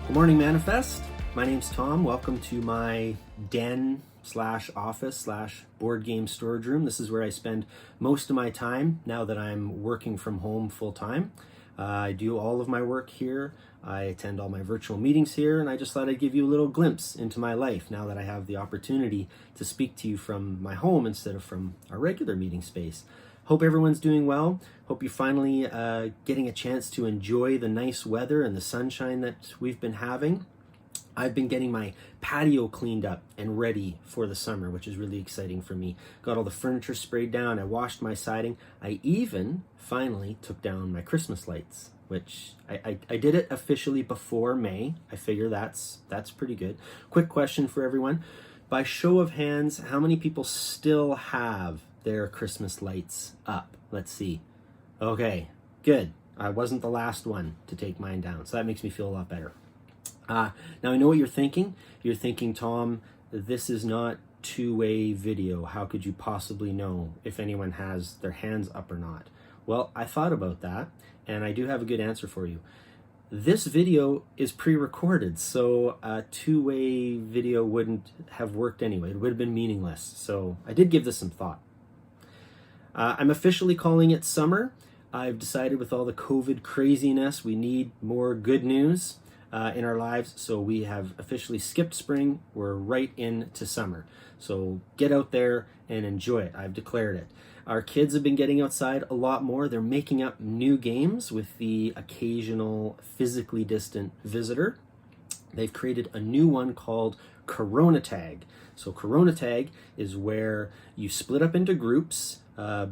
Good morning, Manifest. My name's Tom. Welcome to my den slash office slash board game storage room. This is where I spend most of my time now that I'm working from home full time. I do all of my work here. I attend all my virtual meetings here, and I just thought I'd give you a little glimpse into my life now that I have the opportunity to speak to you from my home instead of from our regular meeting space. Hope everyone's doing well. Hope you're finally getting a chance to enjoy the nice weather and the sunshine that we've been having. I've been getting my patio cleaned up and ready for the summer, which is really exciting for me. Got all the furniture sprayed down. I washed my siding. I even finally took down my Christmas lights, which I did it officially before May. I figure that's pretty good. Quick question for everyone. By show of hands, how many people still have their Christmas lights up? Let's see. Okay, good. I wasn't the last one to take mine down, so that makes me feel a lot better. Now I know what you're thinking. You're thinking, Tom, this is not two-way video. How could you possibly know if anyone has their hands up or not? Well, I thought about that, and I do have a good answer for you. This video is pre-recorded, so a two-way video wouldn't have worked anyway. It would have been meaningless. So I did give this some thought. I'm officially calling it summer. I've decided with all the COVID craziness, we need more good news in our lives, so we have officially skipped spring. We're right into summer. So get out there and enjoy it. I've declared it. Our kids have been getting outside a lot more. They're making up new games with the occasional physically distant visitor. They've created a new one called Corona Tag. So Corona Tag is where you split up into groups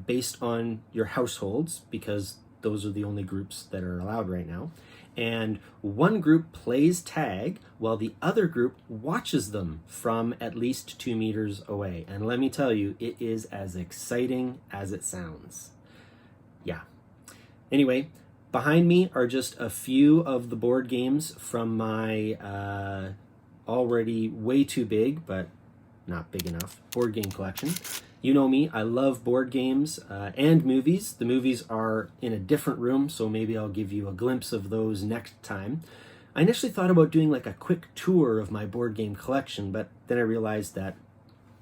based on your households, because those are the only groups that are allowed right now. And one group plays tag while the other group watches them from at least 2 meters away. And let me tell you, it is as exciting as it sounds. Yeah. Anyway, behind me are just a few of the board games from my already way too big, but not big enough, board game collection. You know me, I love board games and movies. The movies are in a different room, so maybe I'll give you a glimpse of those next time. I initially thought about doing like a quick tour of my board game collection, but then I realized that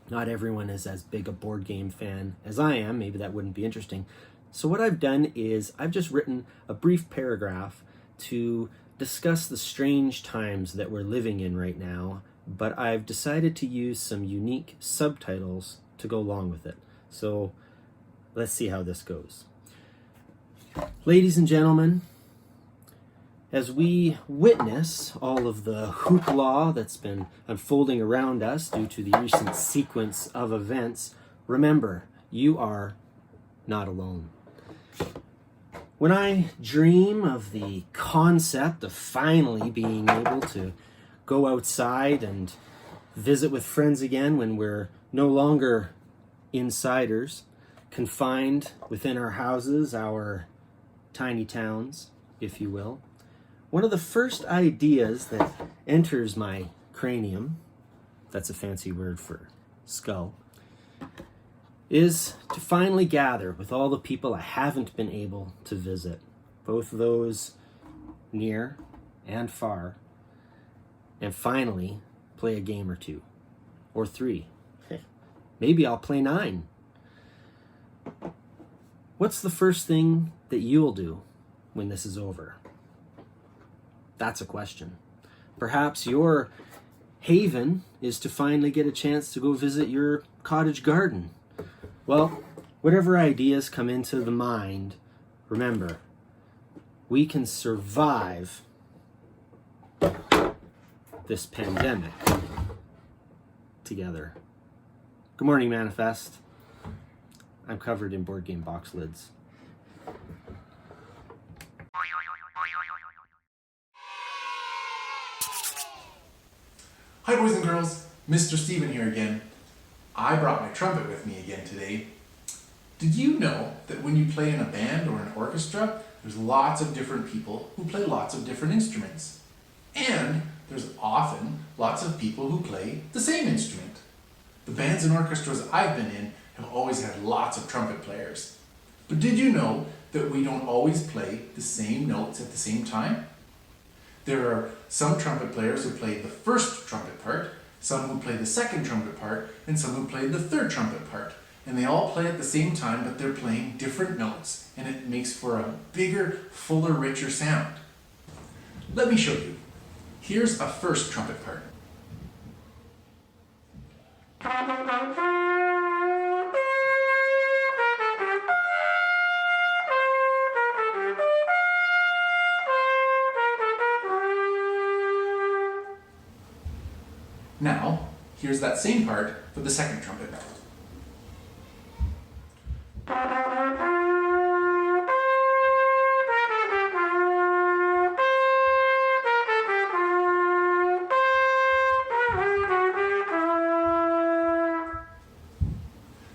not everyone is as big a board game fan as I am. Maybe that wouldn't be interesting. So what I've done is I've just written a brief paragraph to discuss the strange times that we're living in right now, but I've decided to use some unique subtitles to go along with it. So let's see how this goes. Ladies and gentlemen, as we witness all of the hoopla that's been unfolding around us due to the recent sequence of events, remember, you are not alone. When I dream of the concept of finally being able to go outside and visit with friends again when we're no longer insiders, confined within our houses, our tiny towns, if you will, one of the first ideas that enters my cranium, that's a fancy word for skull, is to finally gather with all the people I haven't been able to visit, both those near and far, and finally play a game or two, or 3. Maybe I'll play 9. What's the first thing that you'll do when this is over? That's a question. Perhaps your haven is to finally get a chance to go visit your cottage garden. Well, whatever ideas come into the mind, remember, we can survive this pandemic together. Good morning, Manifest. I'm covered in board game box lids. Hi boys and girls, Mr. Steven here again. I brought my trumpet with me again today. Did you know that when you play in a band or an orchestra, there's lots of different people who play lots of different instruments? And there's often lots of people who play the same instrument. The bands and orchestras I've been in have always had lots of trumpet players. But did you know that we don't always play the same notes at the same time? There are some trumpet players who play the first trumpet part, some who play the second trumpet part, and some who play the third trumpet part. And they all play at the same time, but they're playing different notes, and it makes for a bigger, fuller, richer sound. Let me show you. Here's a first trumpet part. Now, here's that same part for the second trumpet.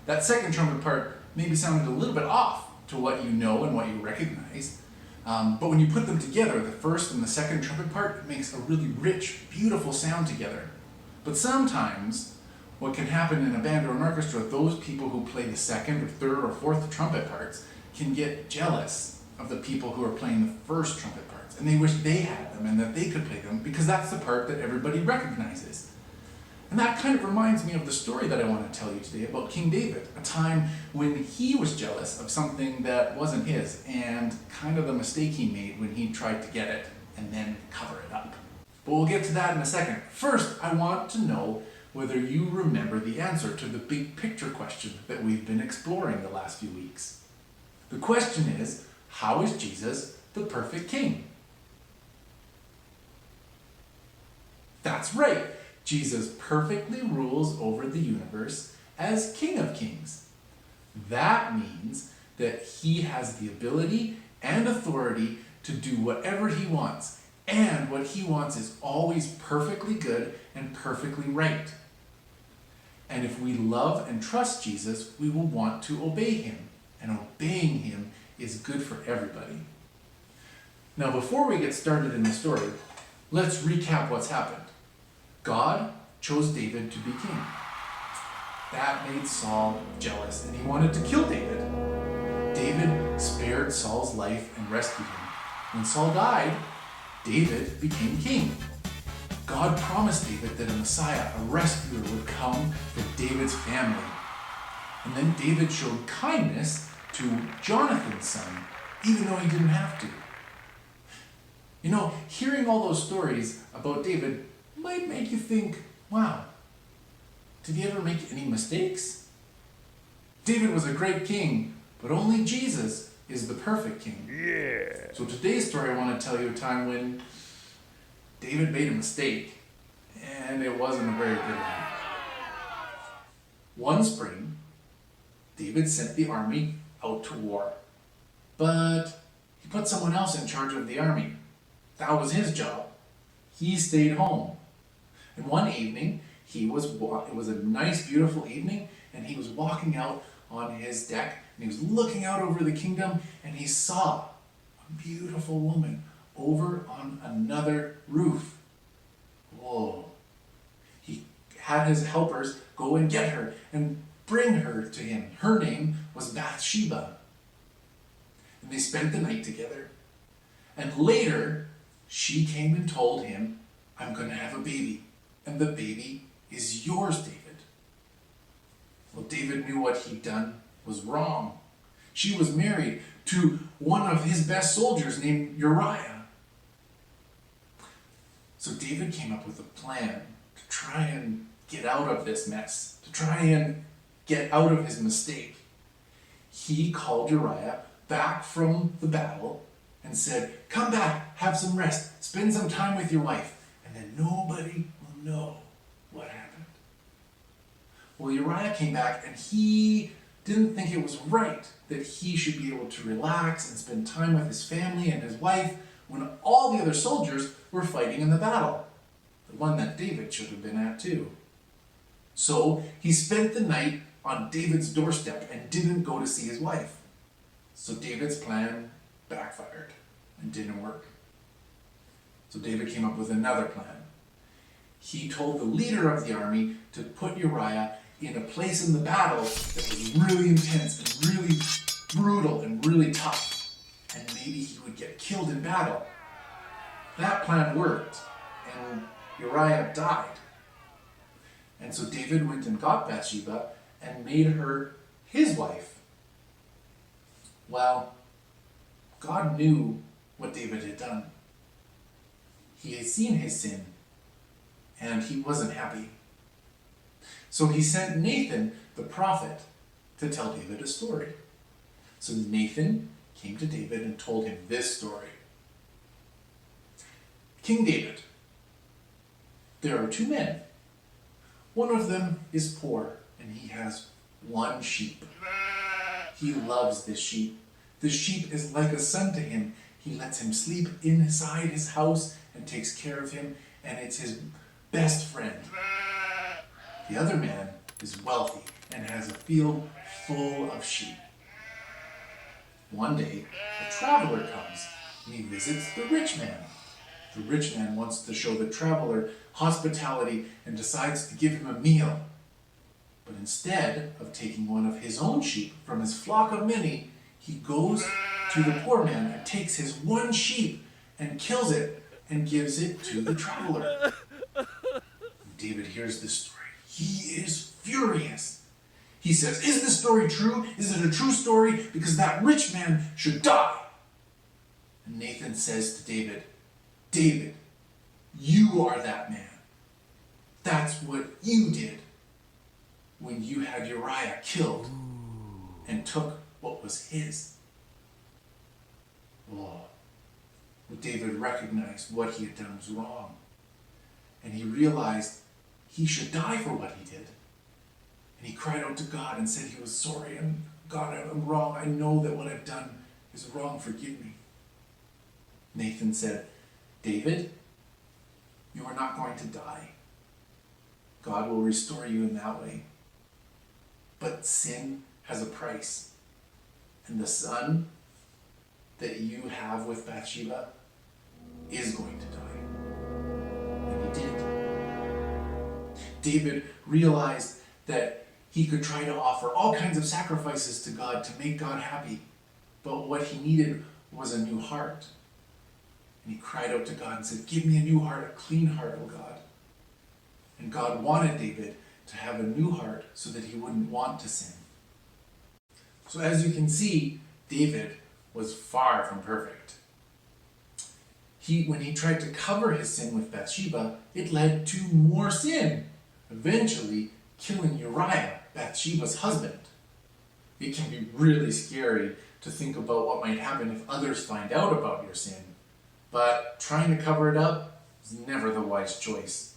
That second trumpet part maybe sounded a little bit off to what you know and what you recognize. But when you put them together, the first and the second trumpet part, it makes a really rich, beautiful sound together. But sometimes, what can happen in a band or an orchestra, those people who play the second or third or fourth trumpet parts can get jealous of the people who are playing the first trumpet parts. And they wish they had them and that they could play them because that's the part that everybody recognizes. And that kind of reminds me of the story that I want to tell you today about King David, a time when he was jealous of something that wasn't his and kind of the mistake he made when he tried to get it and then cover it up. But we'll get to that in a second. First, I want to know whether you remember the answer to the big picture question that we've been exploring the last few weeks. The question is, how is Jesus the perfect king? That's right. Jesus perfectly rules over the universe as King of Kings. That means that he has the ability and authority to do whatever he wants. And what he wants is always perfectly good and perfectly right. And if we love and trust Jesus, we will want to obey him. And obeying him is good for everybody. Now, before we get started in the story, let's recap what's happened. God chose David to be king. That made Saul jealous, and he wanted to kill David. David spared Saul's life and rescued him. When Saul died, David became king. God promised David that a Messiah, a rescuer, would come from David's family. And then David showed kindness to Jonathan's son, even though he didn't have to. You know, hearing all those stories about David might make you think, wow, did he ever make any mistakes? David was a great king, but only Jesus is the perfect king. Yeah. So today's story, I want to tell you a time when David made a mistake, and it wasn't a very good one. One spring, David sent the army out to war, but he put someone else in charge of the army. That was his job. He stayed home. And one evening, it was a nice, beautiful evening, and he was walking out on his deck, and he was looking out over the kingdom, and he saw a beautiful woman over on another roof. Whoa. He had his helpers go and get her and bring her to him. Her name was Bathsheba. And they spent the night together. And later, she came and told him, I'm going to have a baby. And the baby is yours, David. Well, David knew what he'd done was wrong. She was married to one of his best soldiers named Uriah. So David came up with a plan to try and get out of this mess, to try and get out of his mistake. He called Uriah back from the battle and said, come back, have some rest, spend some time with your wife, and then nobody will know what happened. Well, Uriah came back and he didn't think it was right that he should be able to relax and spend time with his family and his wife when all the other soldiers were fighting in the battle, the one that David should have been at too. So he spent the night on David's doorstep and didn't go to see his wife. So David's plan backfired and didn't work. So David came up with another plan. He told the leader of the army to put Uriah in a place in the battle that was really intense and really brutal and really tough. And maybe he would get killed in battle. That plan worked, and Uriah died. And so David went and got Bathsheba and made her his wife. Well, God knew what David had done. He had seen his sin, and he wasn't happy. So he sent Nathan, the prophet, to tell David a story. So Nathan came to David and told him this story. King David, there are two men. One of them is poor, and he has one sheep. He loves this sheep. The sheep is like a son to him. He lets him sleep inside his house and takes care of him, and it's his best friend. The other man is wealthy and has a field full of sheep. One day, a traveler comes and he visits the rich man. The rich man wants to show the traveler hospitality and decides to give him a meal. But instead of taking one of his own sheep from his flock of many, he goes to the poor man and takes his one sheep and kills it and gives it to the traveler. David hears this story. He is furious. He says, "Is this story true? Is it a true story? Because that rich man should die." And Nathan says to David, "David, you are that man. That's what you did when you had Uriah killed and took what was his." Oh, David recognized what he had done was wrong. And he realized he should die for what he did. And he cried out to God and said he was sorry. And God, I'm wrong. I know that what I've done is wrong. Forgive me. Nathan said, "David, you are not going to die. God will restore you in that way. But sin has a price. And the son that you have with Bathsheba is going to die." And he did. David realized that he could try to offer all kinds of sacrifices to God to make God happy. But what he needed was a new heart. And he cried out to God and said, "Give me a new heart, a clean heart, O God." And God wanted David to have a new heart so that he wouldn't want to sin. So as you can see, David was far from perfect. When he tried to cover his sin with Bathsheba, it led to more sin, eventually killing Uriah, Bathsheba's husband. It can be really scary to think about what might happen if others find out about your sin, but trying to cover it up is never the wise choice.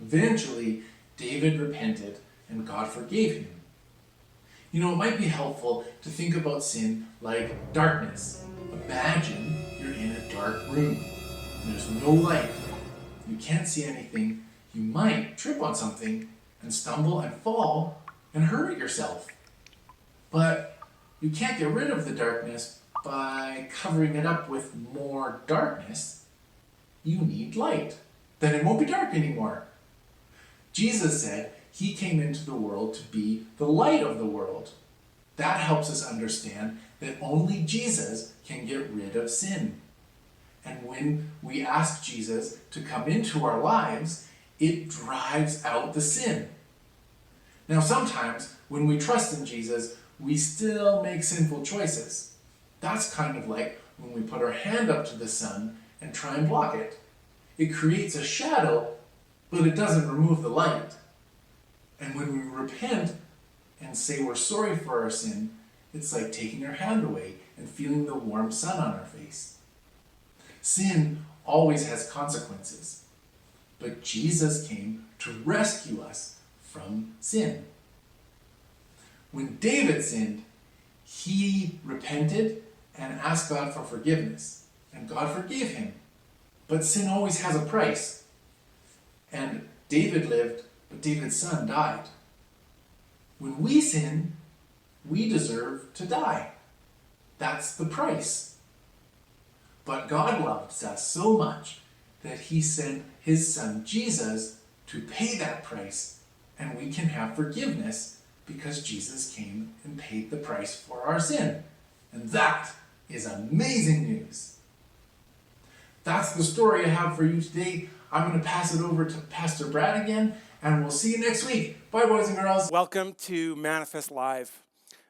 Eventually, David repented and God forgave him. You know, it might be helpful to think about sin like darkness. Imagine you're in a dark room and there's no light. You can't see anything. You might trip on something and stumble and fall and hurt yourself. But you can't get rid of the darkness by covering it up with more darkness. You need light. Then it won't be dark anymore. Jesus said he came into the world to be the light of the world. That helps us understand that only Jesus can get rid of sin. And when we ask Jesus to come into our lives, it drives out the sin. Now sometimes when we trust in Jesus, we still make sinful choices. That's kind of like when we put our hand up to the sun and try and block it. It creates a shadow, but it doesn't remove the light. And when we repent and say we're sorry for our sin, it's like taking our hand away and feeling the warm sun on our face. Sin always has consequences, but Jesus came to rescue us from sin. When David sinned, he repented and asked God for forgiveness, and God forgave him. But sin always has a price. And David lived, but David's son died. When we sin, we deserve to die. That's the price. But God loves us so much that he sent his son Jesus to pay that price, and we can have forgiveness because Jesus came and paid the price for our sin. And that is amazing news. That's the story I have for you today. I'm going to pass it over to Pastor Brad again, and we'll see you next week. Bye, boys and girls. Welcome to Manifest Live.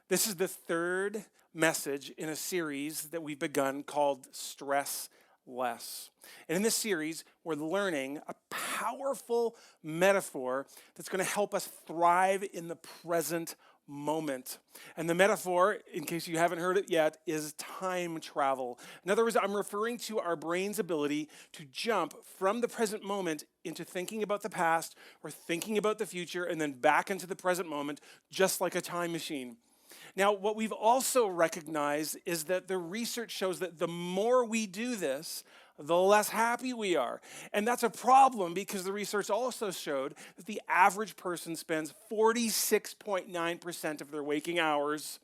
This is the third message in a series that we've begun called Stress Less. And in this series, we're learning a powerful metaphor that's going to help us thrive in the present moment. And the metaphor, in case you haven't heard it yet, is time travel. In other words, I'm referring to our brain's ability to jump from the present moment into thinking about the past or thinking about the future and then back into the present moment, just like a time machine. Now, what we've also recognized is that the research shows that the more we do this, the less happy we are. And that's a problem because the research also showed that the average person spends 46.9% of their waking hours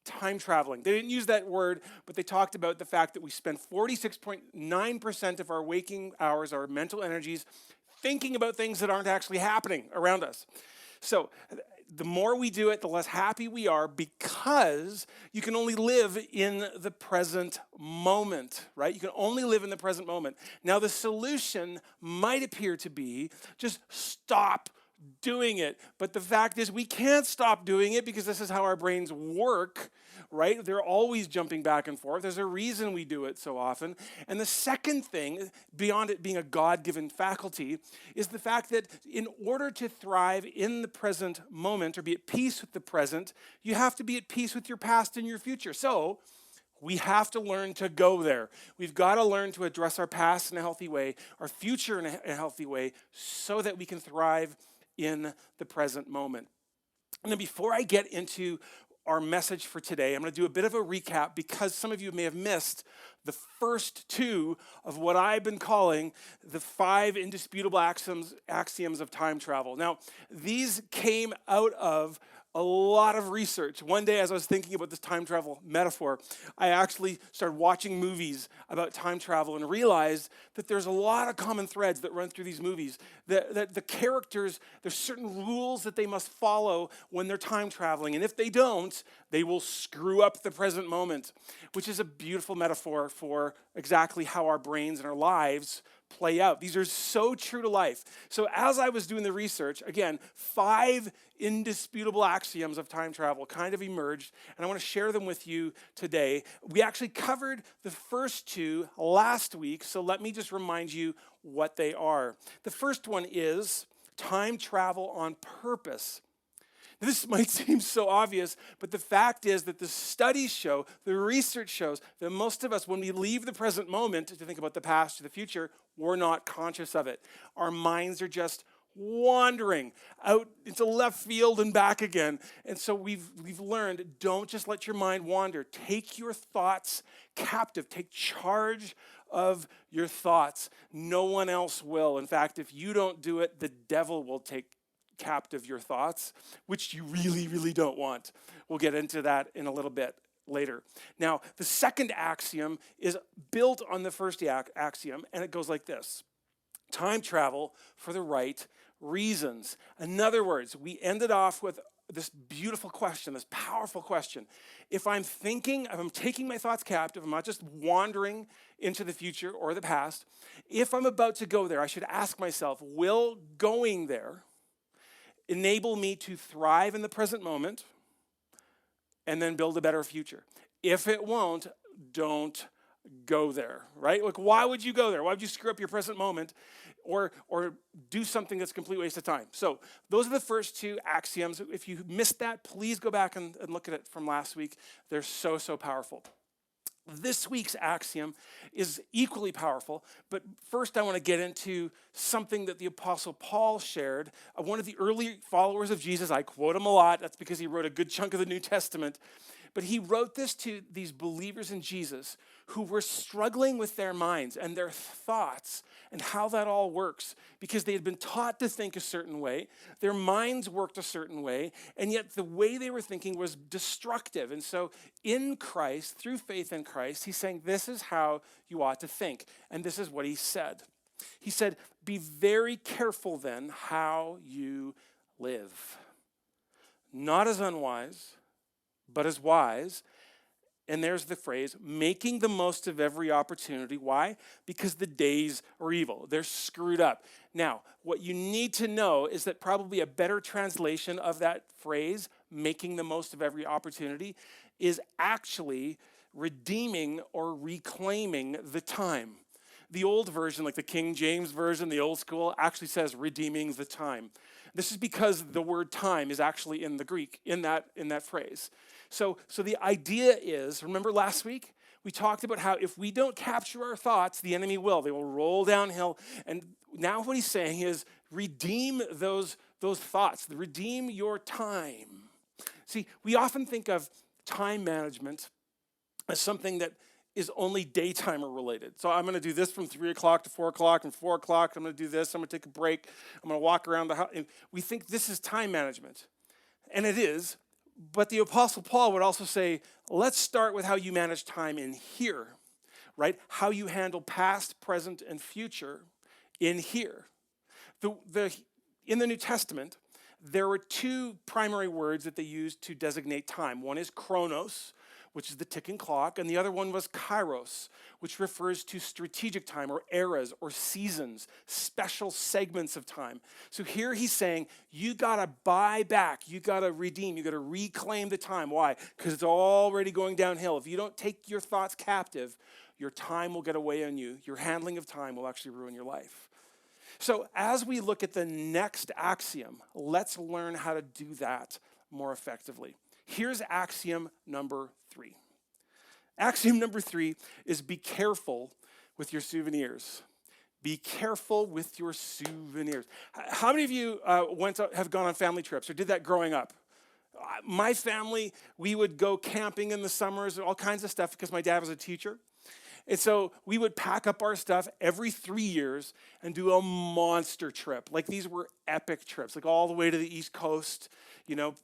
time traveling. They didn't use that word, but they talked about the fact that we spend 46.9% of our waking hours, our mental energies, thinking about things that aren't actually happening around us. So the more we do it, the less happy we are because you can only live in the present moment, right? You can only live in the present moment. Now, the solution might appear to be just stop doing it. But the fact is we can't stop doing it because this is how our brains work, right? They're always jumping back and forth. There's a reason we do it so often. And the second thing, beyond it being a God-given faculty, is the fact that in order to thrive in the present moment or be at peace with the present, you have to be at peace with your past and your future. So we have to learn to go there. We've got to learn to address our past in a healthy way, our future in a healthy way, so that we can thrive in the present moment. And then before I get into our message for today, I'm going to do a bit of a recap because some of you may have missed the first two of what I've been calling the 5 indisputable axioms of time travel. Now, these came out of a lot of research. One day, as I was thinking about this time travel metaphor, I actually started watching movies about time travel and realized that there's a lot of common threads that run through these movies. That the characters, there's certain rules that they must follow when they're time traveling. And if they don't, they will screw up the present moment, which is a beautiful metaphor for exactly how our brains and our lives play out. These are so true to life. So as I was doing the research, again, 5 indisputable axioms of time travel kind of emerged, and I want to share them with you today. We actually covered the first 2 last week, so let me just remind you what they are. The first one is time travel on purpose. This might seem so obvious, but the fact is that the studies show, the research shows that most of us, when we leave the present moment to think about the past or the future, we're not conscious of it. Our minds are just wandering out into left field and back again. And so we've learned, don't just let your mind wander. Take your thoughts captive. Take charge of your thoughts. No one else will. In fact, if you don't do it, the devil will take captive your thoughts, which you really, really don't want. We'll get into that in a little bit later. Now, the second axiom is built on the first axiom, and it goes like this. Time travel for the right reasons. In other words, we ended off with this beautiful question, this powerful question. If I'm taking my thoughts captive, I'm not just wandering into the future or the past, if I'm about to go there, I should ask myself, will going there enable me to thrive in the present moment and then build a better future? If it won't, don't go there, right? Like, why would you go there? Why would you screw up your present moment or do something that's a complete waste of time? So those are the first 2 axioms. If you missed that, please go back and look at it from last week. They're so, so powerful. This week's axiom is equally powerful, but first I want to get into something that the Apostle Paul shared. One of the early followers of Jesus, I quote him a lot, that's because he wrote a good chunk of the New Testament, but he wrote this to these believers in Jesus who were struggling with their minds and their thoughts and how that all works because they had been taught to think a certain way, their minds worked a certain way, and yet the way they were thinking was destructive. And so in Christ, through faith in Christ, he's saying this is how you ought to think. And this is what he said. He said, be very careful then how you live. Not as unwise, but as wise, And there's the phrase, making the most of every opportunity. Why? Because the days are evil. They're screwed up. Now, what you need to know is that probably a better translation of that phrase, making the most of every opportunity, is actually redeeming or reclaiming the time. The old version, like the King James version, the old school, actually says redeeming the time. This is because the word time is actually in the Greek, in that phrase. So the idea is, remember last week? We talked about how if we don't capture our thoughts, the enemy will. They will roll downhill. And now what he's saying is redeem those thoughts, redeem your time. See, we often think of time management as something that is only daytimer related. So I'm going to do this from 3 o'clock to 4 o'clock, and 4 o'clock I'm going to do this, I'm going to take a break, I'm going to walk around the house. And we think this is time management. And it is, but the Apostle Paul would also say, let's start with how you manage time in here, right? How you handle past, present, and future in here. In the New Testament, there were two primary words that they used to designate time. One is chronos, which is the ticking clock, and the other one was kairos, which refers to strategic time or eras or seasons, special segments of time. So here he's saying, you gotta buy back, you gotta redeem, you gotta reclaim the time. Why? Because it's already going downhill. If you don't take your thoughts captive, your time will get away on you. Your handling of time will actually ruin your life. So as we look at the next axiom, let's learn how to do that more effectively. Here's axiom number 3. Axiom number 3 is be careful with your souvenirs. Be careful with your souvenirs. How many of you have gone on family trips or did that growing up? My family, we would go camping in the summers, all kinds of stuff because my dad was a teacher. And so we would pack up our stuff every 3 years and do a monster trip. Like these were epic trips, like all the way to the East Coast, you know,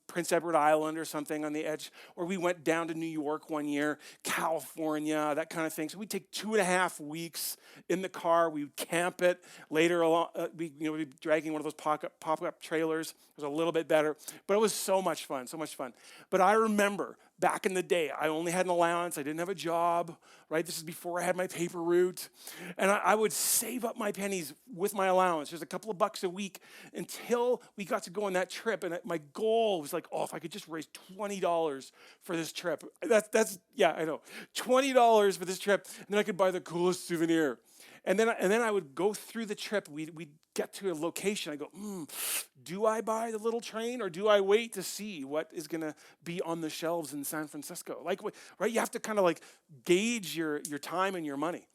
Prince Edward Island or something on the edge. Or we went down to New York one year, California, that kind of thing. So we'd take 2.5 weeks in the car. We would camp it. Later along, we'd be dragging one of those pop-up trailers. It was a little bit better, but it was so much fun, so much fun. But I remember back in the day, I only had an allowance. I didn't have a job, right? This is before I had my paper route. And I would save up my pennies with my allowance, just a couple of bucks a week until we got to go on that trip. And my goal was like, if I could just raise $20 for this trip. Yeah, I know. $20 for this trip, and then I could buy the coolest souvenir. And then I would go through the trip. We'd get to a location. I go, do I buy the little train or do I wait to see what is going to be on the shelves in San Francisco? Right? You have to kind of like gauge your time and your money.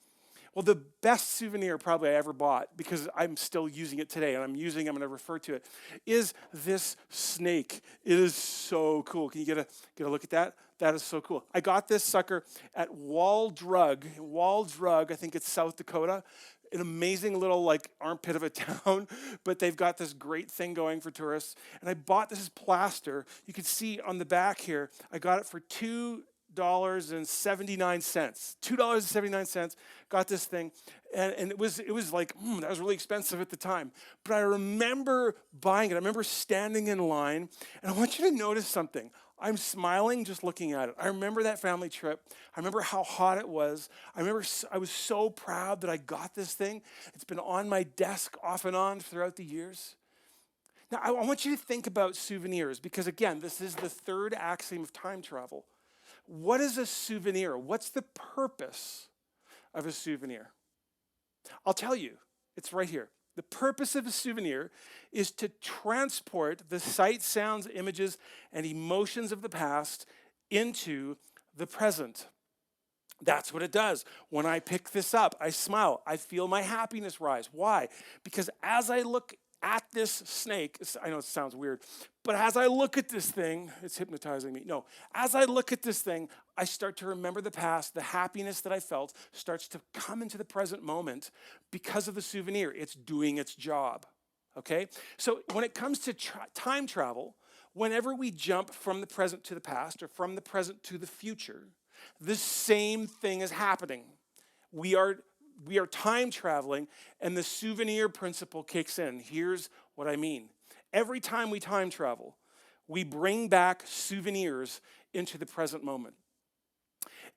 Well, the best souvenir probably I ever bought, because I'm still using it today, and I'm going to refer to it, is this snake. It is so cool. Can you get a look at that? That is so cool. I got this sucker at Wall Drug, I think it's South Dakota. An amazing little like armpit of a town, but they've got this great thing going for tourists. And I bought this as plaster. You can see on the back here, I got it for $2.79. $2.79. Got this thing, and it was like that was really expensive at the time. But I remember buying it. I remember standing in line, and I want you to notice something. I'm smiling just looking at it. I remember that family trip. I remember how hot it was. I remember I was so proud that I got this thing. It's been on my desk off and on throughout the years. Now, I want you to think about souvenirs, because again, this is the third axiom of time travel. What is a souvenir? What's the purpose of a souvenir? I'll tell you, it's right here. The purpose of a souvenir is to transport the sights, sounds, images, and emotions of the past into the present. That's what it does. When I pick this up, I smile. I feel my happiness rise. Why? Because as I look at this snake, I know it sounds weird, but as I look at this thing, it's hypnotizing me. No, as I look at this thing, I start to remember the past. The happiness that I felt starts to come into the present moment because of the souvenir. It's doing its job, okay? So when it comes to time travel, whenever we jump from the present to the past or from the present to the future, the same thing is happening. We are time traveling, and the souvenir principle kicks in. Here's what I mean. Every time we time travel, we bring back souvenirs into the present moment.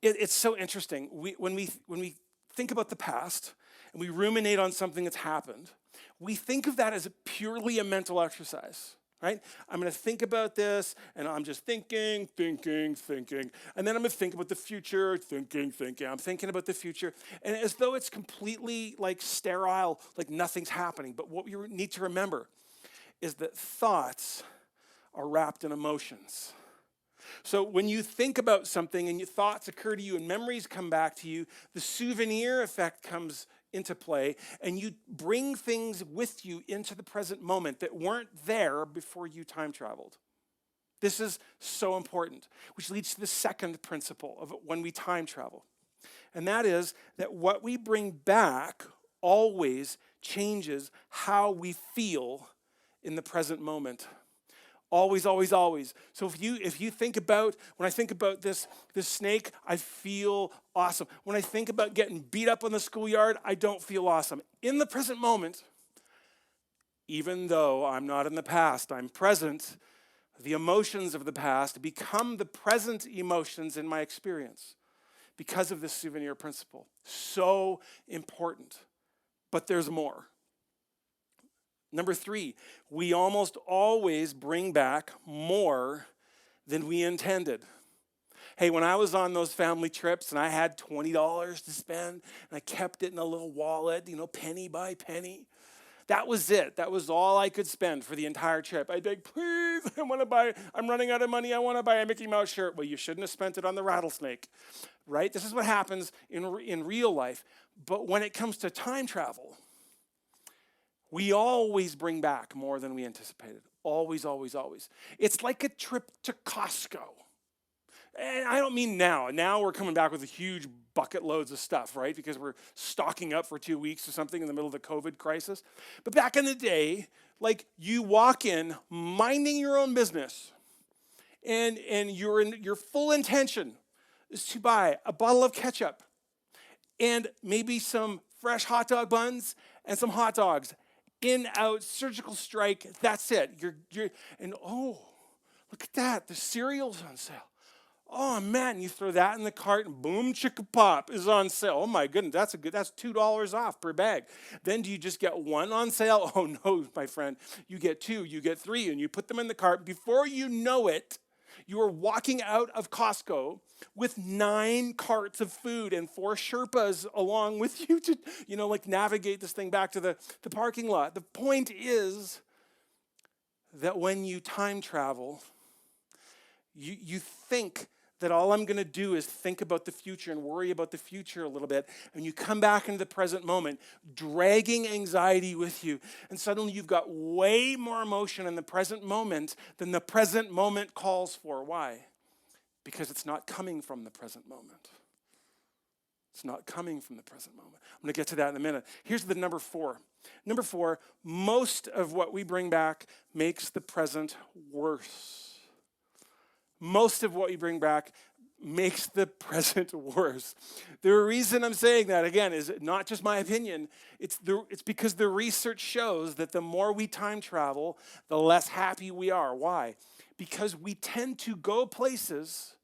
It's so interesting. When we think about the past and we ruminate on something that's happened, we think of that as purely a mental exercise, right? I'm going to think about this, and I'm just thinking, and then I'm going to think about the future, thinking. I'm thinking about the future, and as though it's completely like sterile, like nothing's happening. But what we need to remember is that thoughts are wrapped in emotions. So when you think about something and your thoughts occur to you and memories come back to you, the souvenir effect comes into play, and you bring things with you into the present moment that weren't there before you time traveled. This is so important, which leads to the second principle of when we time travel. And that is that what we bring back always changes how we feel in the present moment. Always, always, always. So if you think about, when I think about this snake, I feel awesome. When I think about getting beat up on the schoolyard, I don't feel awesome. In the present moment, even though I'm not in the past, I'm present, the emotions of the past become the present emotions in my experience because of this souvenir principle. So important. But there's more. Number 3, we almost always bring back more than we intended. Hey, when I was on those family trips and I had $20 to spend and I kept it in a little wallet, penny by penny, that was it. That was all I could spend for the entire trip. I'd be like, please, I'm running out of money. I want to buy a Mickey Mouse shirt. Well, you shouldn't have spent it on the rattlesnake, right? This is what happens in real life. But when it comes to time travel, we always bring back more than we anticipated. Always, always, always. It's like a trip to Costco. And I don't mean now. Now we're coming back with a huge bucket loads of stuff, right? Because we're stocking up for 2 weeks or something in the middle of the COVID crisis. But back in the day, like you walk in minding your own business, and your full intention is to buy a bottle of ketchup and maybe some fresh hot dog buns and some hot dogs. In, out, surgical strike, that's it. And oh, look at that, the cereal's on sale. Oh man, you throw that in the cart and boom, chicka pop is on sale. Oh my goodness, that's $2 off per bag. Then do you just get one on sale? Oh no, my friend, you get 2, you get 3, and you put them in the cart. Before you know it, you are walking out of Costco with 9 carts of food and 4 Sherpas along with you to, navigate this thing back to the parking lot. The point is that when you time travel, you think that all I'm going to do is think about the future and worry about the future a little bit, and you come back into the present moment, dragging anxiety with you, and suddenly you've got way more emotion in the present moment than the present moment calls for. Why? Because it's not coming from the present moment. It's not coming from the present moment. I'm going to get to that in a minute. Here's the number 4. Number 4, most of what we bring back makes the present worse. Most of what we bring back makes the present worse. The reason I'm saying that, again, is not just my opinion. It's because the research shows that the more we time travel, the less happy we are. Why? Because we tend to go places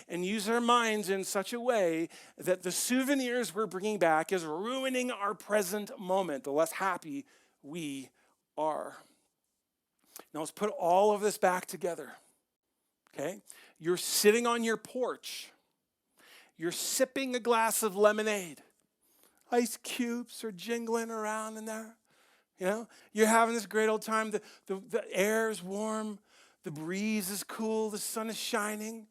and use our minds in such a way that the souvenirs we're bringing back is ruining our present moment, the less happy we are. Now let's put all of this back together. Okay? You're sitting on your porch. You're sipping a glass of lemonade. Ice cubes are jingling around in there. You're having this great old time. The air is warm. The breeze is cool. The sun is shining.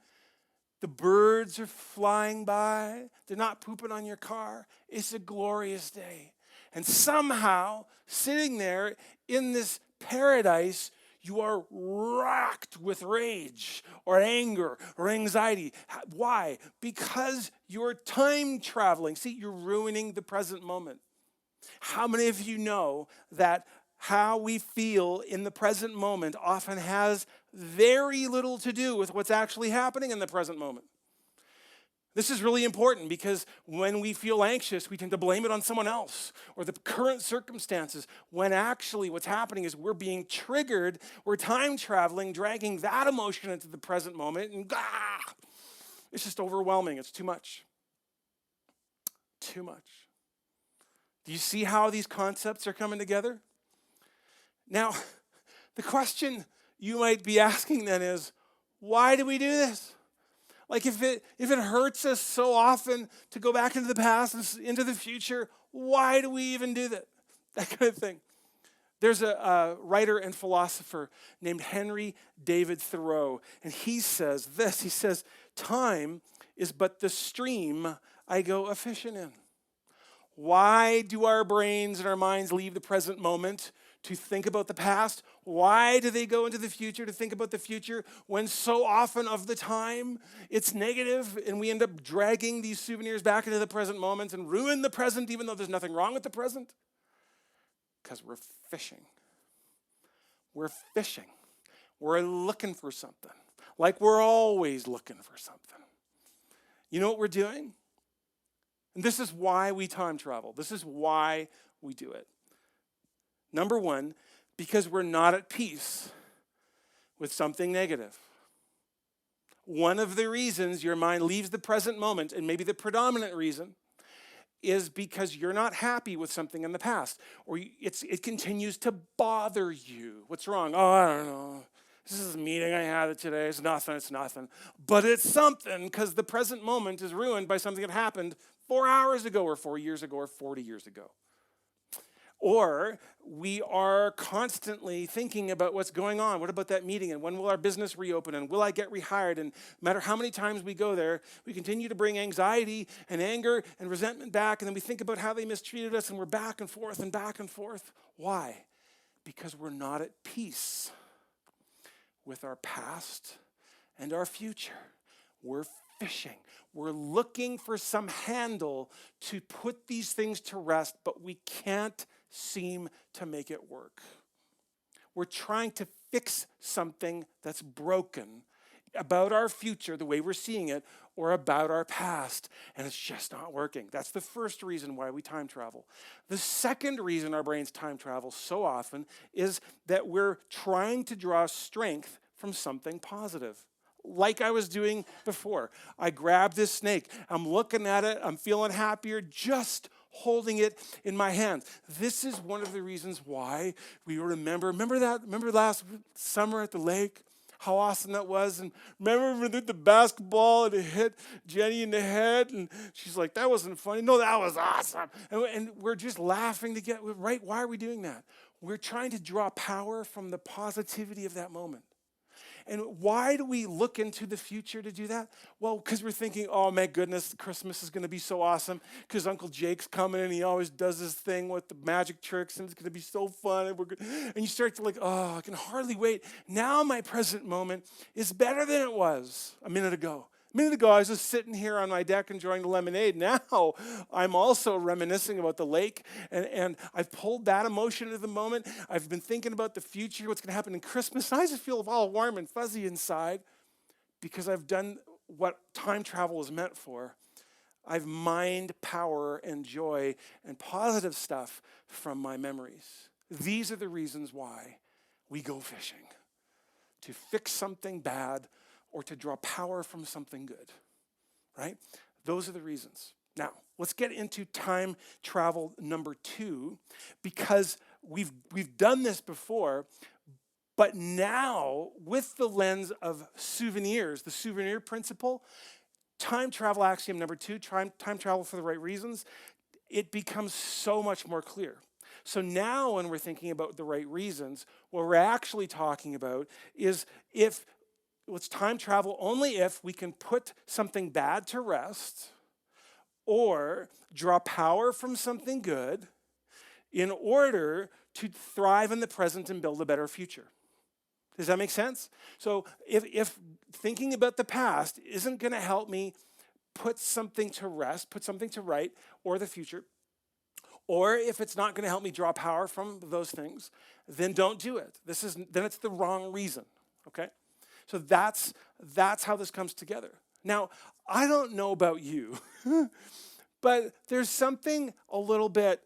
The birds are flying by. They're not pooping on your car. It's a glorious day. And somehow, sitting there in this paradise, you are racked with rage or anger or anxiety. Why? Because you're time traveling. See, you're ruining the present moment. How many of you know that how we feel in the present moment often has very little to do with what's actually happening in the present moment? This is really important because when we feel anxious, we tend to blame it on someone else or the current circumstances, when actually what's happening is we're being triggered, we're time traveling, dragging that emotion into the present moment, and It's just overwhelming. It's too much. Too much. Do you see how these concepts are coming together? Now, the question you might be asking then is, why do we do this? Like if it hurts us so often to go back into the past and into the future, why do we even do that? That kind of thing. There's a writer and philosopher named Henry David Thoreau, and he says this. He says, time is but the stream I go a-fishing in. Why do our brains and our minds leave the present moment to think about the past? Why do they go into the future to think about the future when so often of the time it's negative and we end up dragging these souvenirs back into the present moment and ruin the present even though there's nothing wrong with the present? Because we're fishing. We're fishing. We're looking for something. Like we're always looking for something. You know what we're doing? And this is why we time travel. This is why we do it. Number one, because we're not at peace with something negative. One of the reasons your mind leaves the present moment, and maybe the predominant reason, is because you're not happy with something in the past, or it continues to bother you. What's wrong? Oh, I don't know. This is a meeting I had today. It's nothing. But it's something because the present moment is ruined by something that happened 4 hours ago or 4 years ago or 40 years ago. Or we are constantly thinking about what's going on. What about that meeting? And when will our business reopen? And will I get rehired? And no matter how many times we go there, we continue to bring anxiety and anger and resentment back. And then we think about how they mistreated us. And we're back and forth and back and forth. Why? Because we're not at peace with our past and our future. We're fishing. We're looking for some handle to put these things to rest, but we can't seem to make it work. We're trying to fix something that's broken about our future, the way we're seeing it, or about our past, and it's just not working. That's the first reason why we time travel. The second reason our brains time travel so often is that we're trying to draw strength from something positive. Like I was doing before. I grabbed this snake. I'm looking at it. I'm feeling happier just holding it in my hands. This is one of the reasons why we remember last summer at the lake, how awesome that was. And remember we did the basketball and it hit Jenny in the head and she's like, that wasn't funny. No, that was awesome. And we're just laughing to get right. Why are we doing that? We're trying to draw power from the positivity of that moment. And why do we look into the future to do that? Well, because we're thinking, oh my goodness, Christmas is going to be so awesome because Uncle Jake's coming and he always does this thing with the magic tricks and it's going to be so fun. And you start to I can hardly wait. Now my present moment is better than it was a minute ago. A minute ago, I was just sitting here on my deck enjoying the lemonade. Now, I'm also reminiscing about the lake, and I've pulled that emotion into the moment. I've been thinking about the future, what's going to happen in Christmas, and I just feel all warm and fuzzy inside because I've done what time travel is meant for. I've mined power and joy and positive stuff from my memories. These are the reasons why we go fishing, to fix something bad or to draw power from something good, right? Those are the reasons. Now, let's get into time travel number 2, because we've done this before, but now with the lens of souvenirs, the souvenir principle, time travel axiom number 2, time travel for the right reasons, it becomes so much more clear. So now when we're thinking about the right reasons, what we're actually talking about is it's time travel only if we can put something bad to rest or draw power from something good in order to thrive in the present and build a better future. Does that make sense? So if thinking about the past isn't going to help me put something to rest, put something to right, or the future, or if it's not going to help me draw power from those things, then don't do it. Then it's the wrong reason, okay? So that's how this comes together. Now, I don't know about you, but there's something a little bit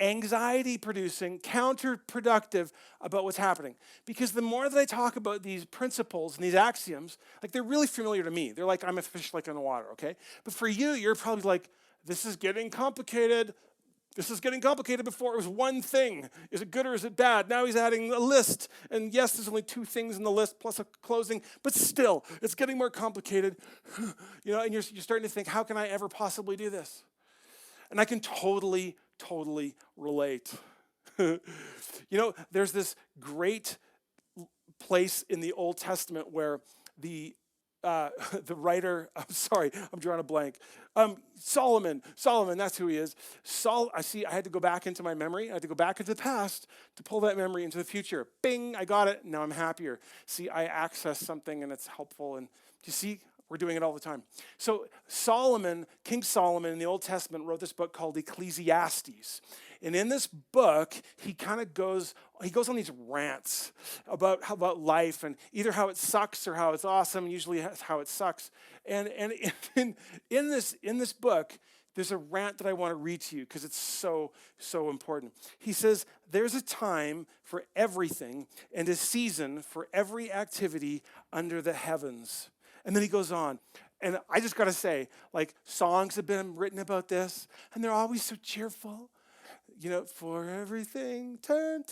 anxiety producing, counterproductive about what's happening. Because the more that I talk about these principles and these axioms, like they're really familiar to me. They're like, I'm a fish like in the water, okay? But for you, you're probably like, this is getting complicated. This is getting complicated. Before it was one thing. Is it good or is it bad? Now he's adding a list. And yes, there's only 2 things in the list plus a closing, but still, it's getting more complicated. And you're starting to think, how can I ever possibly do this? And I can totally relate. There's this great place in the Old Testament where the writer, I'm drawing a blank. Solomon, that's who he is. I had to go back into my memory. I had to go back into the past to pull that memory into the future. Bing, I got it. Now I'm happier. See, I access something and it's helpful. And do you see? We're doing it all the time. So King Solomon in the Old Testament wrote this book called Ecclesiastes. And in this book, he goes on these rants about life and either how it sucks or how it's awesome, usually how it sucks. And in this book, there's a rant that I want to read to you because it's so important. He says, there's a time for everything and a season for every activity under the heavens. And then he goes on. And I just got to say, like, songs have been written about this, and they're always so cheerful. For everything, turn.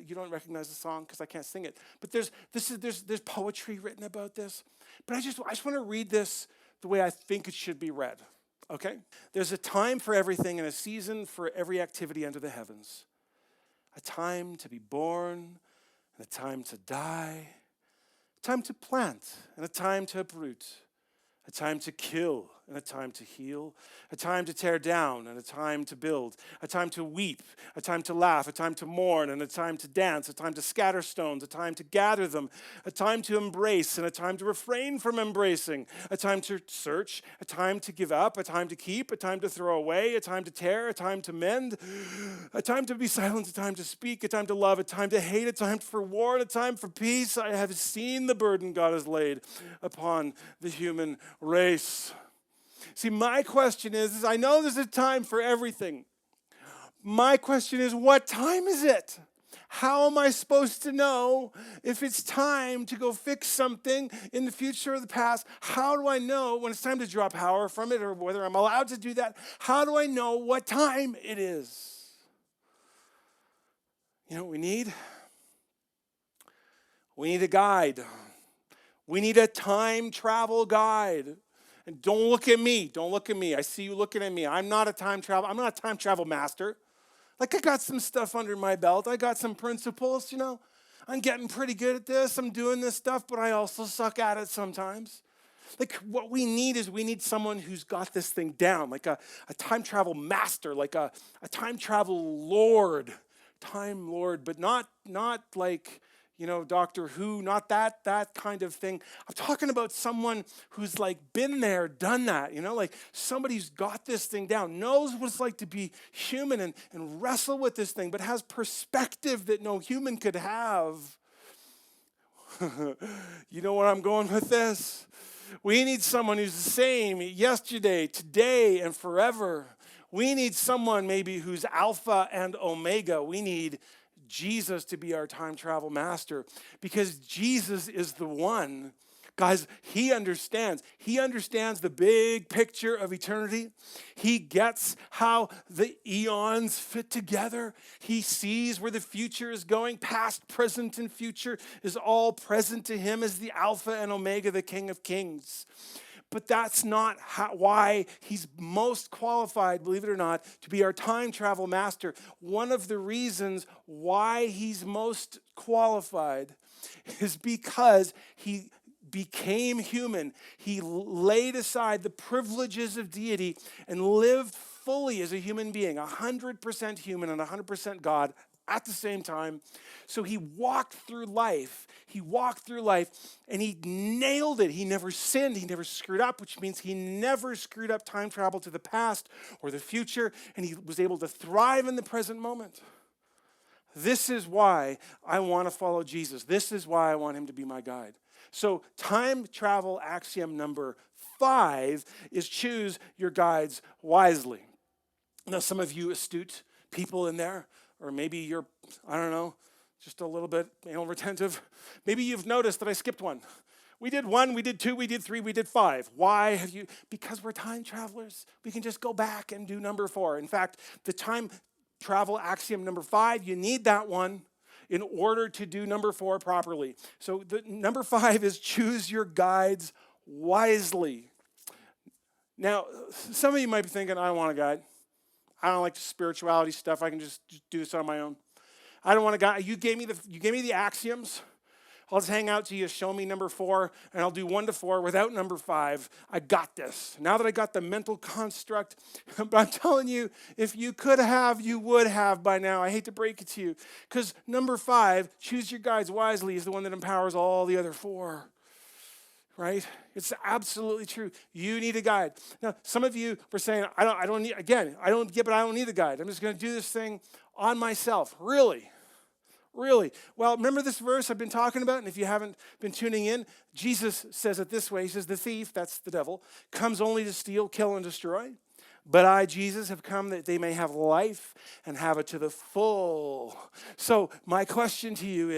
You don't recognize the song because I can't sing it. But there's poetry written about this. But I just want to read this the way I think it should be read. Okay? There's a time for everything and a season for every activity under the heavens. A time to be born and a time to die. A time to plant and a time to uproot. A time to kill and a time to heal, a time to tear down and a time to build, a time to weep, a time to laugh, a time to mourn and a time to dance, a time to scatter stones, a time to gather them, a time to embrace and a time to refrain from embracing, a time to search, a time to give up, a time to keep, a time to throw away, a time to tear, a time to mend, a time to be silent, a time to speak, a time to love, a time to hate, a time for war, and a time for peace. I have seen the burden God has laid upon the human race. See, my question is I know there's a time for everything. My question is, what time is it? How am I supposed to know if it's time to go fix something in the future or the past? How do I know when it's time to draw power from it or whether I'm allowed to do that? How do I know what time it is? You know what we need? We need a guide. We need a time travel guide. And don't look at me. Don't look at me. I see you looking at me. I'm not a time travel master. Like, I got some stuff under my belt. I got some principles, I'm getting pretty good at this. I'm doing this stuff, but I also suck at it sometimes. Like, what we need someone who's got this thing down, like a time travel master, like a time travel lord, but not like, Doctor Who, not that kind of thing. I'm talking about someone who's like been there, done that, like somebody who's got this thing down, knows what it's like to be human and wrestle with this thing, but has perspective that no human could have. You know where I'm going with this? We need someone who's the same yesterday, today, and forever. We need someone maybe who's Alpha and Omega. We need Jesus to be our time travel master because Jesus is the one. Guys, he understands. He understands the big picture of eternity. He gets how the eons fit together. He sees where the future is going. Past, present, and future is all present to him as the Alpha and Omega, the King of Kings. But that's not why he's most qualified, believe it or not, to be our time travel master. One of the reasons why he's most qualified is because he became human. He laid aside the privileges of deity and lived fully as a human being, 100% human and 100% God at the same time. So he walked through life. And he nailed it. He never sinned. He never screwed up, which means he never screwed up time travel to the past or the future. And he was able to thrive in the present moment. This is why I want to follow Jesus. This is why I want him to be my guide. So time travel axiom number 5 is choose your guides wisely. Now, some of you astute people in there, or maybe you're, I don't know, just a little bit anal retentive. Maybe you've noticed that I skipped one. We did 1, we did 2, we did 3, we did 5. Why have you? Because we're time travelers. We can just go back and do number 4. In fact, the time travel axiom number 5, you need that one in order to do number 4 properly. So the number 5 is choose your guides wisely. Now, some of you might be thinking, I don't want a guide. I don't like spirituality stuff. I can just do this on my own. I don't want a guide. You gave me the axioms. I'll just hang out till you show me number 4, and I'll do 1 to 4 without number 5. I got this. Now that I got the mental construct, but I'm telling you, if you could have, you would have by now. I hate to break it to you. Because number 5, choose your guides wisely, is the one that empowers all the other 4. Right? It's absolutely true. You need a guide. Now, some of you were saying, I don't need a guide. I'm just going to do this thing on myself. Really? Really? Well, remember this verse I've been talking about? And if you haven't been tuning in, Jesus says it this way. He says, the thief, that's the devil, comes only to steal, kill, and destroy. But I, Jesus, have come that they may have life and have it to the full. So my question to you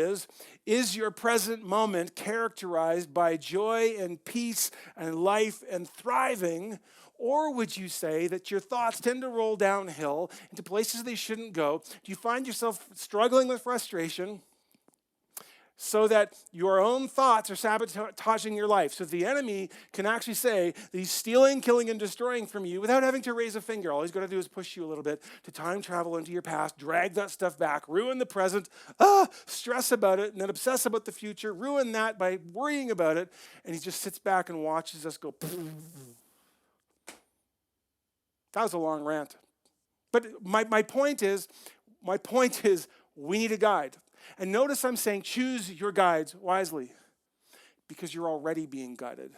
is your present moment characterized by joy and peace and life and thriving? Or would you say that your thoughts tend to roll downhill into places they shouldn't go? Do you find yourself struggling with frustration so that your own thoughts are sabotaging your life? So the enemy can actually say that he's stealing, killing, and destroying from you without having to raise a finger. All he's going to do is push you a little bit to time travel into your past, drag that stuff back, ruin the present, stress about it, and then obsess about the future, ruin that by worrying about it, and he just sits back and watches us go. That was a long rant. But my point is, we need a guide. And notice I'm saying choose your guides wisely because you're already being guided.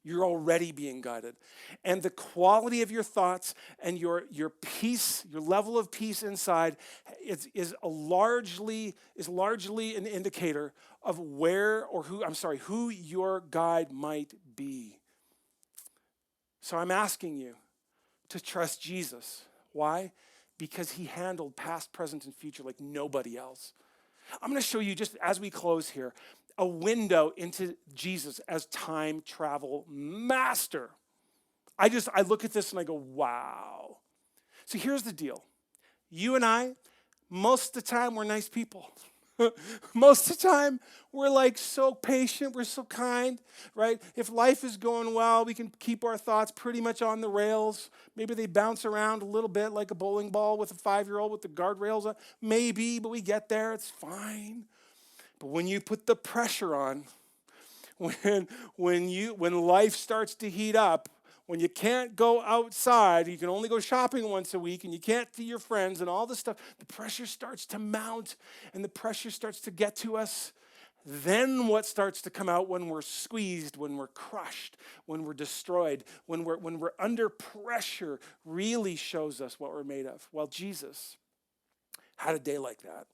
You're already being guided. And the quality of your thoughts and your peace, your level of peace inside is largely an indicator of who your guide might be. So I'm asking you to trust Jesus. Why? Because he handled past, present, and future like nobody else. I'm going to show you, just as we close here, a window into Jesus as time travel master. I look at this and I go, wow. So here's the deal. You and I, most of the time, we're nice people. Most of the time, we're like so patient, we're so kind, right? If life is going well, we can keep our thoughts pretty much on the rails. Maybe they bounce around a little bit like a bowling ball with a 5-year-old with the guardrails on. Maybe, but we get there, it's fine. But when you put the pressure on, when life starts to heat up, when you can't go outside, you can only go shopping once a week, and you can't see your friends and all this stuff, the pressure starts to mount, and the pressure starts to get to us. Then what starts to come out when we're squeezed, when we're crushed, when we're destroyed, when we're under pressure really shows us what we're made of. Well, Jesus had a day like that.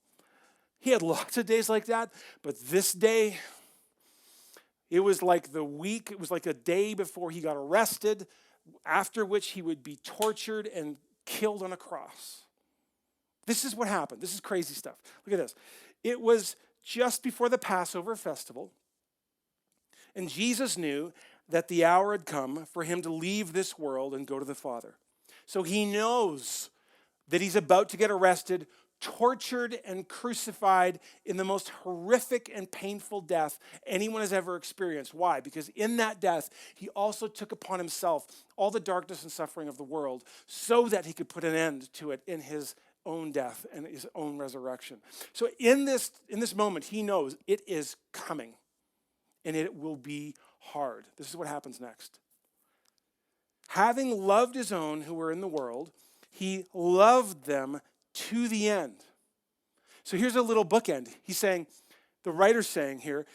He had lots of days like that, but this day, it was like a day before he got arrested, after which he would be tortured and killed on a cross. This is what happened. This is crazy stuff. Look at this. It was just before the Passover festival, and Jesus knew that the hour had come for him to leave this world and go to the Father. So he knows that he's about to get arrested, tortured, and crucified in the most horrific and painful death anyone has ever experienced. Why? Because in that death, he also took upon himself all the darkness and suffering of the world so that he could put an end to it in his own death and his own resurrection. So in this moment, he knows it is coming, and it will be hard. This is what happens next. Having loved his own who were in the world, he loved them to the end. So here's a little bookend. The writer's saying here,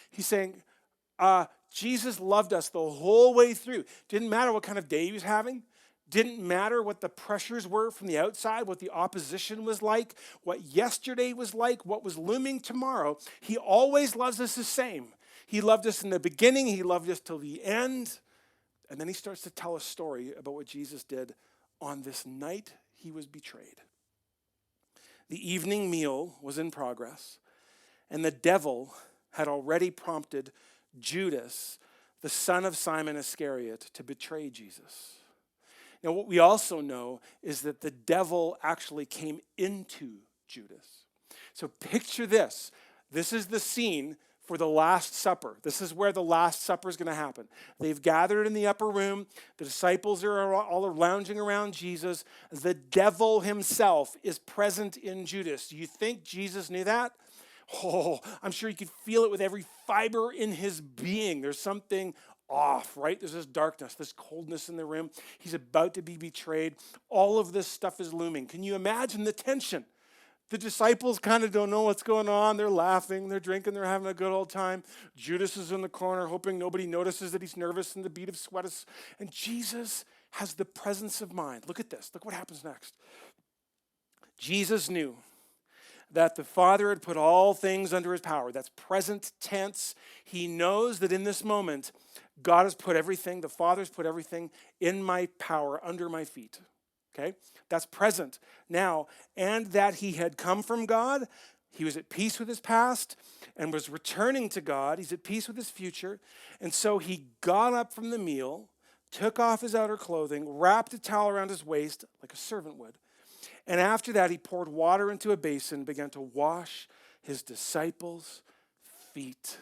Jesus loved us the whole way through. Didn't matter what kind of day he was having. Didn't matter what the pressures were from the outside, what the opposition was like, what yesterday was like, what was looming tomorrow. He always loves us the same. He loved us in the beginning. He loved us till the end. And then he starts to tell a story about what Jesus did on this night he was betrayed. The evening meal was in progress, and the devil had already prompted Judas, the son of Simon Iscariot, to betray Jesus. Now, what we also know is that the devil actually came into Judas. So picture this. This is the scene for the Last Supper. This is where the Last Supper is going to happen. They've gathered in the upper room. The disciples are all lounging around Jesus. The devil himself is present in Judas. Do you think Jesus knew that? Oh, I'm sure he could feel it with every fiber in his being. There's something off, right? There's this darkness, this coldness in the room. He's about to be betrayed. All of this stuff is looming. Can you imagine the tension? The disciples kind of don't know what's going on. They're laughing, they're drinking, they're having a good old time. Judas is in the corner hoping nobody notices that he's nervous and the bead of sweat is. And Jesus has the presence of mind. Look at this. Look what happens next. Jesus knew that the Father had put all things under his power. That's present tense. He knows that in this moment, God has put everything, the Father's put everything in my power, under my feet. Okay? That's present now. And that he had come from God. He was at peace with his past and was returning to God. He's at peace with his future. And so he got up from the meal, took off his outer clothing, wrapped a towel around his waist like a servant would. And after that, he poured water into a basin and began to wash his disciples' feet.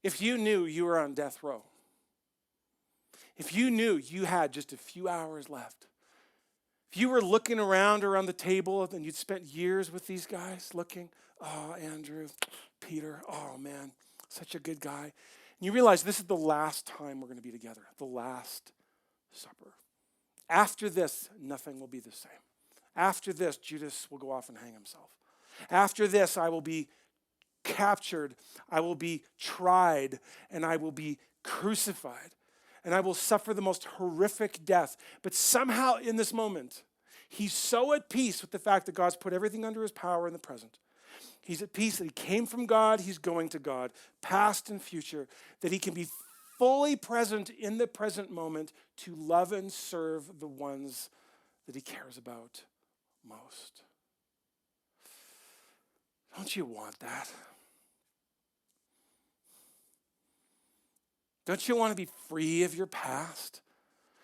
If you knew you were on death row, if you knew you had just a few hours left, if you were looking around the table and you'd spent years with these guys looking, oh, Andrew, Peter, oh man, such a good guy. And you realize this is the last time we're going to be together, the Last Supper. After this, nothing will be the same. After this, Judas will go off and hang himself. After this, I will be captured, I will be tried, and I will be crucified. And I will suffer the most horrific death. But somehow in this moment, he's so at peace with the fact that God's put everything under his power in the present. He's at peace that he came from God, he's going to God, past and future, that he can be fully present in the present moment to love and serve the ones that he cares about most. Don't you want that? Don't you want to be free of your past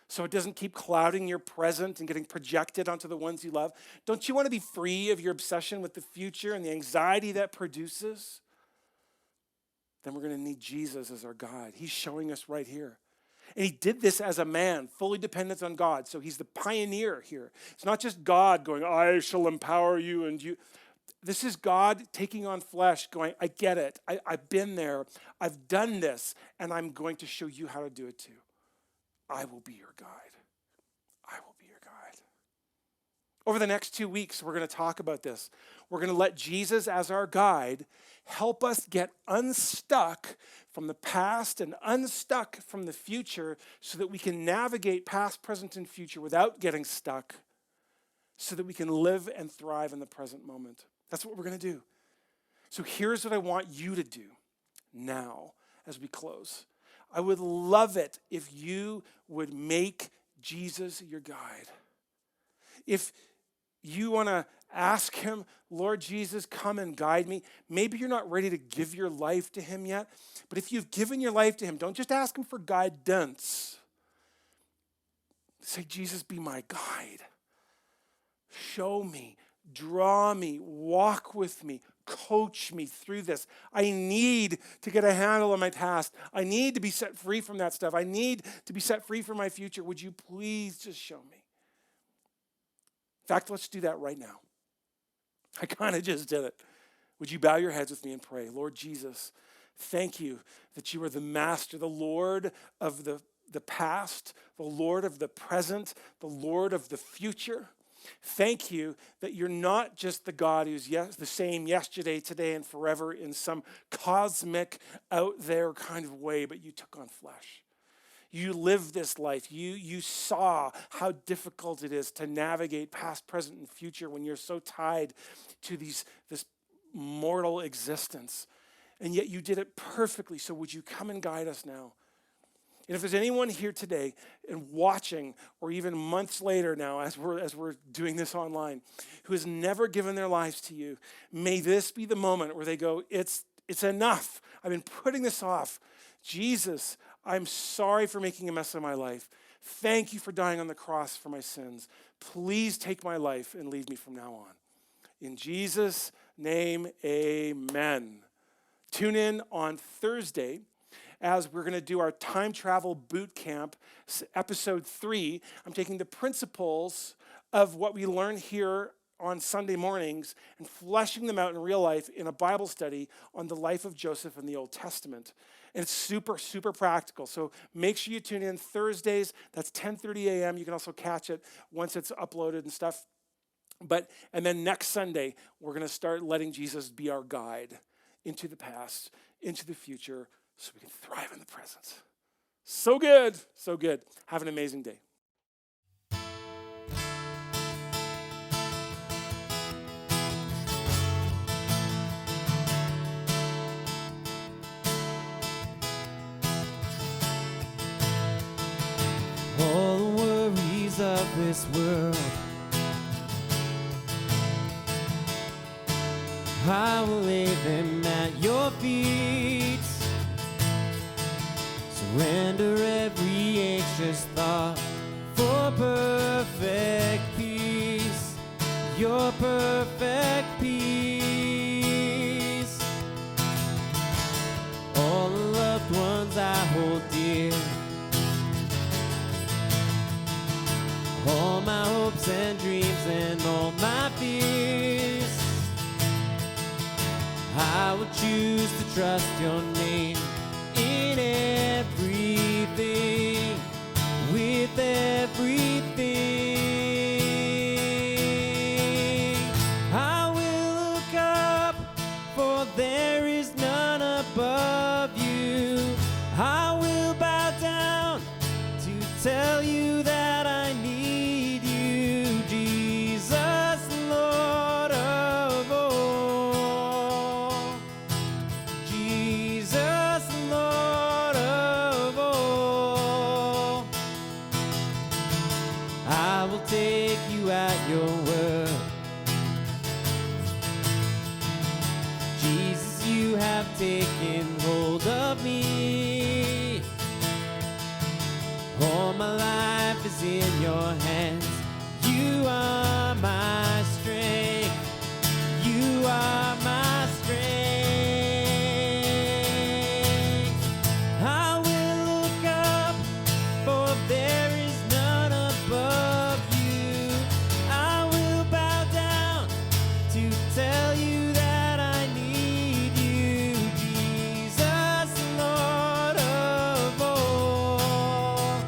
so it doesn't keep clouding your present and getting projected onto the ones you love? Don't you want to be free of your obsession with the future and the anxiety that produces? Then we're going to need Jesus as our guide. He's showing us right here. And he did this as a man, fully dependent on God. So he's the pioneer here. It's not just God going, I shall empower you and you. This is God taking on flesh, going, I get it. I've been there. I've done this. And I'm going to show you how to do it too. I will be your guide. I will be your guide. Over the next 2 weeks, we're going to talk about this. We're going to let Jesus as our guide help us get unstuck from the past and unstuck from the future so that we can navigate past, present, and future without getting stuck so that we can live and thrive in the present moment. That's what we're going to do. So here's what I want you to do now as we close. I would love it if you would make Jesus your guide. If you want to ask him, Lord Jesus, come and guide me. Maybe you're not ready to give your life to him yet, but if you've given your life to him, don't just ask him for guidance. Say, Jesus, be my guide. Show me, draw me, walk with me, coach me through this. I need to get a handle on my past. I need to be set free from that stuff. I need to be set free from my future. Would you please just show me? In fact, let's do that right now. I kind of just did it. Would you bow your heads with me and pray? Lord Jesus, thank you that you are the master, the Lord of the past, the Lord of the present, the Lord of the future. Thank you that you're not just the God who's the same yesterday, today, and forever in some cosmic, out there kind of way, but you took on flesh. You lived this life. You saw how difficult it is to navigate past, present, and future when you're so tied to this mortal existence. And yet you did it perfectly. So would you come and guide us now? And if there's anyone here today and watching, or even months later now as we're doing this online, who has never given their lives to you, may this be the moment where they go, it's enough. I've been putting this off. Jesus, I'm sorry for making a mess of my life. Thank you for dying on the cross for my sins. Please take my life and lead me from now on. In Jesus' name, amen. Tune in on Thursday as we're going to do our time travel boot camp, episode 3. I'm taking the principles of what we learn here on Sunday mornings and fleshing them out in real life in a Bible study on the life of Joseph in the Old Testament. And it's super, super practical. So make sure you tune in Thursdays. That's 10:30 a.m. You can also catch it once it's uploaded and stuff. And then next Sunday, we're going to start letting Jesus be our guide into the past, into the future, so we can thrive in the present. So good, so good. Have an amazing day. All the worries of this world, I will lay them at your feet. Surrender every anxious thought for perfect peace, your perfect peace. All the loved ones I hold dear, all my hopes and dreams and all my fears, I will choose to trust your name in everything, with everything. I will look up, for there is none above you. I will bow down to tell you that I need you, Jesus, Lord of all. Jesus, Lord of all. I will take you at your word. Jesus, you have taken hold of me. All my life is in your hands. You are my strength. You are my strength. I will look up, for there is none above you. I will bow down to tell you that I need you, Jesus, Lord of all.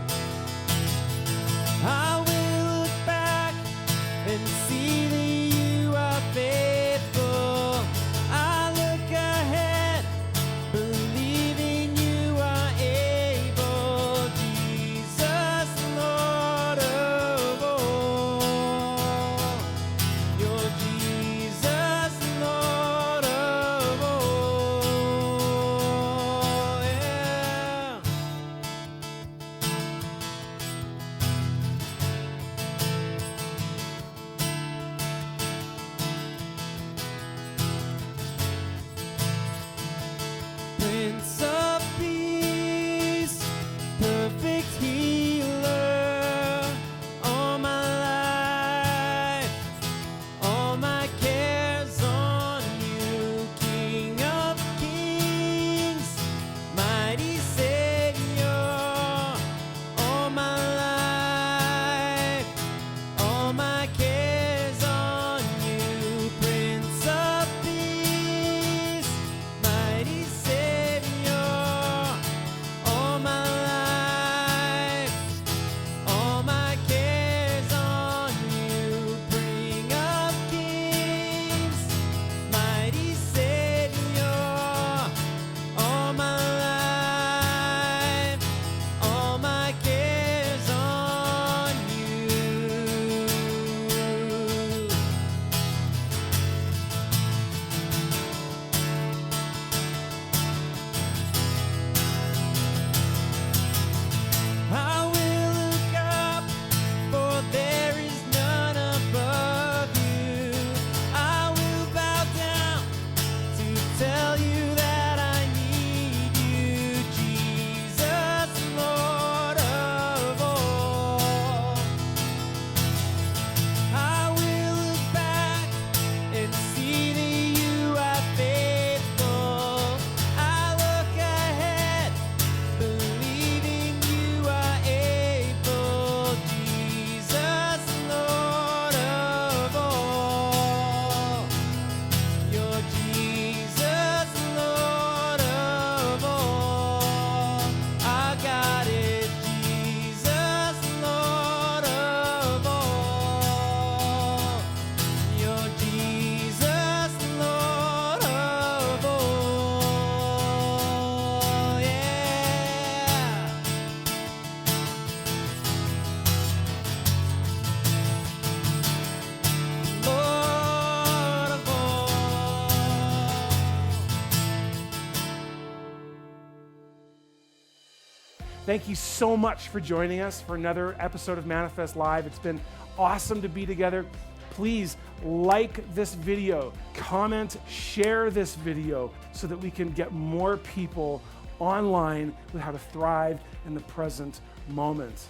Thank you so much for joining us for another episode of Manifest Live. It's been awesome to be together. Please like this video, comment, share this video so that we can get more people online with how to thrive in the present moment.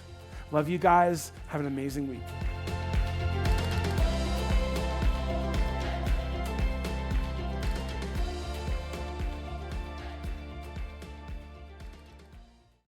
Love you guys. Have an amazing week.